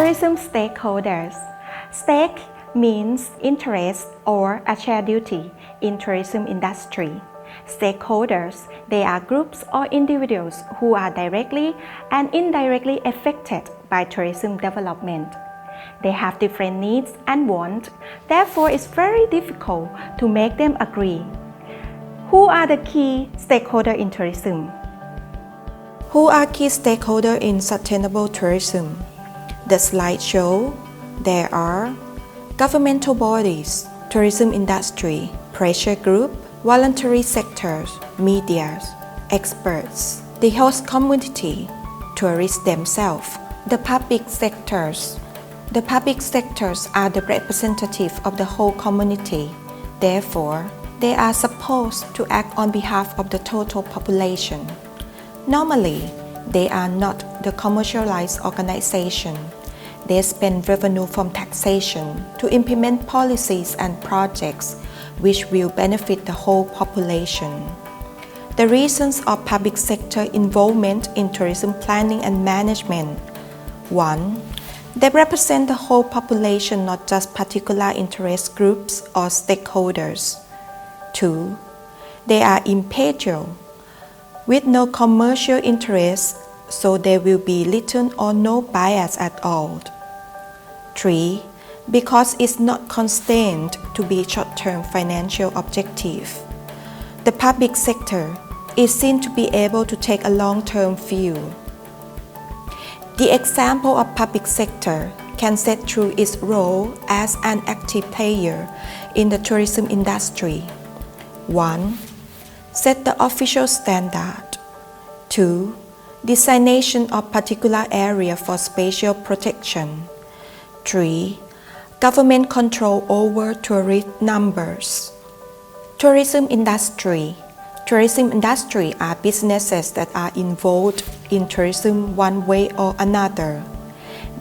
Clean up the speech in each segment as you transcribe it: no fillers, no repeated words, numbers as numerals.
Tourism stakeholders. Stake means interest or a shared duty in tourism industry. Stakeholders, they are groups or individuals who are directly and indirectly affected by tourism development. They have different needs and wants, therefore it's very difficult to make them agree. Who are the key stakeholders in tourism? Who are key stakeholders in sustainable tourism? The slide shows there are governmental bodies, tourism industry, pressure group, voluntary sectors, media, experts, the host community, tourists themselves, the public sectors. The public sectors are the representative of the whole community. Therefore, they are supposed to act on behalf of the total population. Normally, they are not the commercialized organization. They spend revenue from taxation to implement policies and projects which will benefit the whole population. The reasons of public sector involvement in tourism planning and management. 1. They represent the whole population, not just particular interest groups or stakeholders. 2. They are impartial, with no commercial interest, so there will be little or no bias at all. 3. Because it's not constrained to be short-term financial objective. The public sector is seen to be able to take a long-term view. The example of public sector can set through its role as an active player in the tourism industry. 1. Set the official standard. 2. Designation of particular area for special protection. 3. Government control over tourist numbers. Tourism industry. Tourism industry are businesses that are involved in tourism one way or another.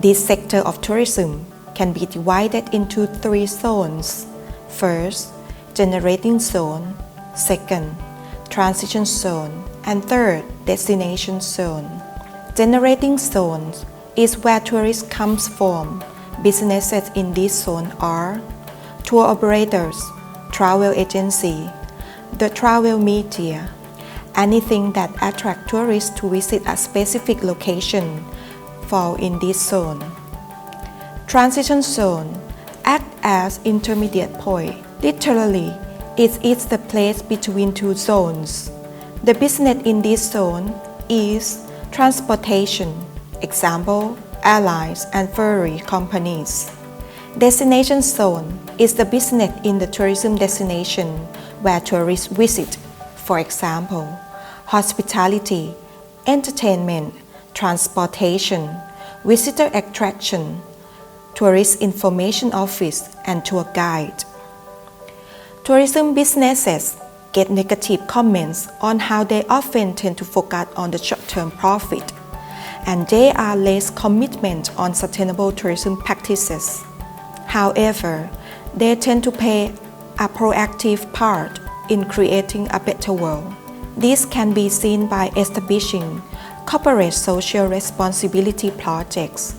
This sector of tourism can be divided into 3 zones. First, generating zone. Second, transition zone. And third, destination zone. Generating zones is where tourists come from. Businesses in this zone are tour operators, travel agency, the travel media, anything that attracts tourists to visit a specific location fall in this zone. Transition zone act as intermediate point. Literally, it is the place between 2 zones. The business in this zone is transportation, example, airlines and ferry companies. Destination zone is the business in the tourism destination where tourists visit, for example, hospitality, entertainment, transportation, visitor attraction, tourist information office, and tour guide. Tourism businesses get negative comments on how they often tend to focus on the short-term profit, and they are less commitment on sustainable tourism practices. However, they tend to play a proactive part in creating a better world. This can be seen by establishing corporate social responsibility projects,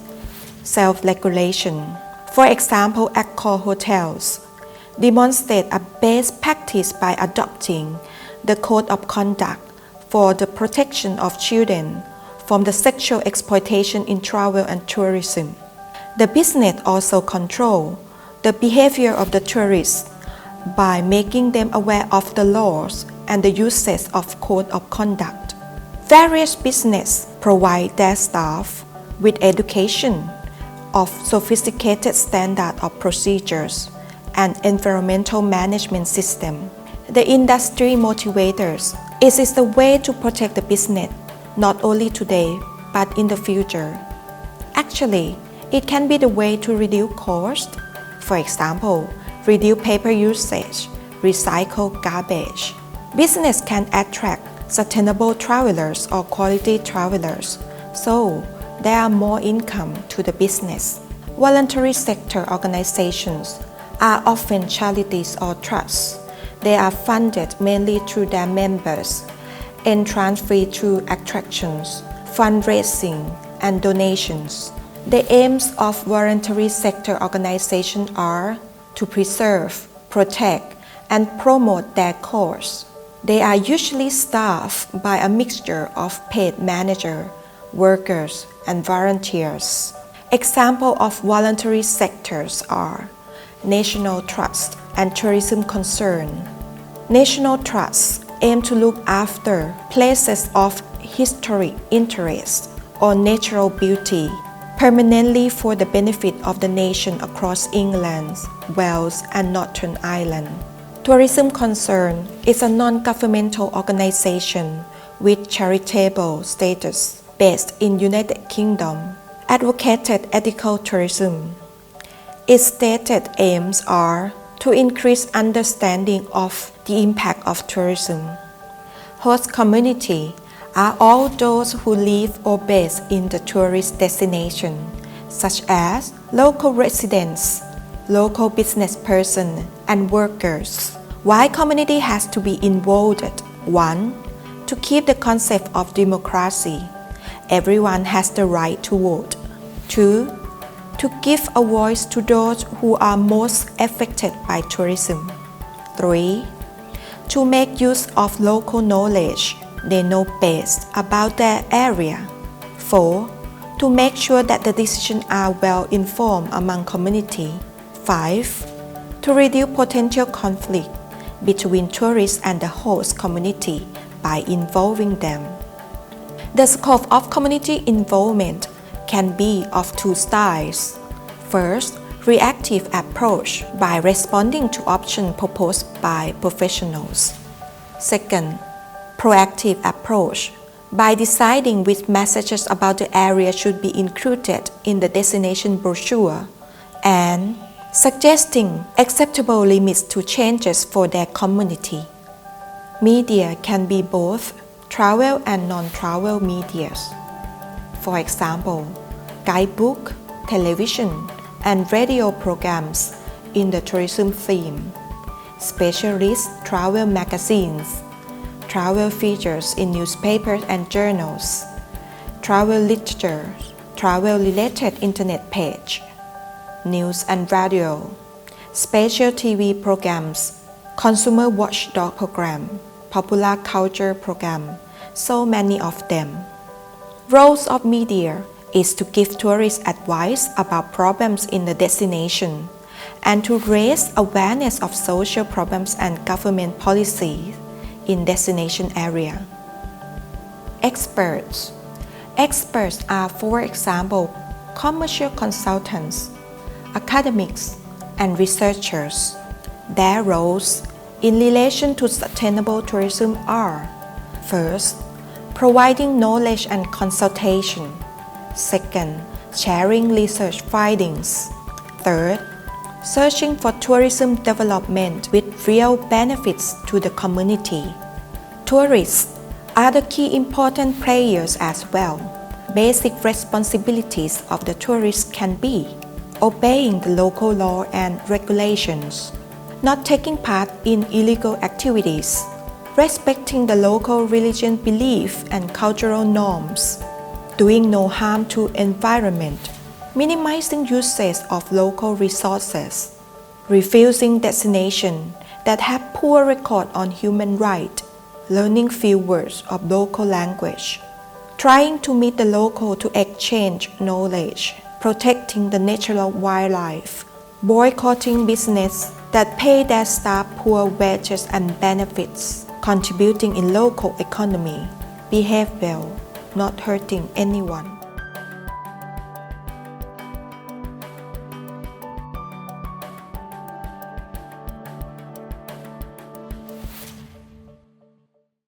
self-regulation. For example, Accor hotels demonstrate a best practice by adopting the Code of Conduct for the protection of children from the sexual exploitation in travel and tourism. The business also control the behavior of the tourists by making them aware of the laws and the uses of Code of Conduct. Various businesses provide their staff with education of sophisticated standard of procedures and environmental management system. The industry motivators. It is the way to protect the business, not only today, but in the future. Actually, it can be the way to reduce cost. For example, reduce paper usage, recycle garbage. Business can attract sustainable travelers or quality travelers, so there are more income to the business. Voluntary sector organizations are often charities or trusts. They are funded mainly through their members, entrance fee through attractions, fundraising, and donations. The aims of voluntary sector organizations are to preserve, protect, and promote their cause. They are usually staffed by a mixture of paid managers, workers, and volunteers. Examples of voluntary sectors are National Trust and Tourism Concern. National trusts aim to look after places of historic interest or natural beauty permanently for the benefit of the nation across England, Wales, and Northern Ireland. Tourism Concern is a non-governmental organization with charitable status based in United Kingdom, advocated ethical tourism. Its stated aims are to increase understanding of the impact of tourism. Host community are all those who live or base in the tourist destination, such as local residents, local business persons, and workers. Why community has to be involved? 1. To keep the concept of democracy. Everyone has the right to vote. 2. To give a voice to those who are most affected by tourism. 3. To make use of local knowledge they know best about their area. 4. To make sure that the decisions are well informed among community. 5. To reduce potential conflict between tourists and the host community by involving them. The scope of community involvement can be of two styles. First, reactive approach by responding to options proposed by professionals. Second, proactive approach by deciding which messages about the area should be included in the destination brochure and suggesting acceptable limits to changes for their community. Media can be both travel and non-travel media. For example, guidebook, television, and radio programs in the tourism theme, specialist travel magazines, travel features in newspapers and journals, travel literature, travel-related internet page, news and radio, special TV programs, consumer watchdog program, popular culture program, so many of them. Roles of media is to give tourists advice about problems in the destination and to raise awareness of social problems and government policies in destination area. Experts are, for example, commercial consultants, academics, and researchers. Their roles in relation to sustainable tourism are: first, providing knowledge and consultation. Second, sharing research findings. Third, searching for tourism development with real benefits to the community. Tourists are the key important players as well. Basic responsibilities of the tourist can be obeying the local law and regulations, not taking part in illegal activities, respecting the local religion belief and cultural norms, doing no harm to environment, minimizing usage of local resources, refusing destinations that have poor record on human rights, learning few words of local language, trying to meet the local to exchange knowledge, protecting the natural wildlife, boycotting business that pay their staff poor wages and benefits, contributing in local economy, behave well, not hurting anyone.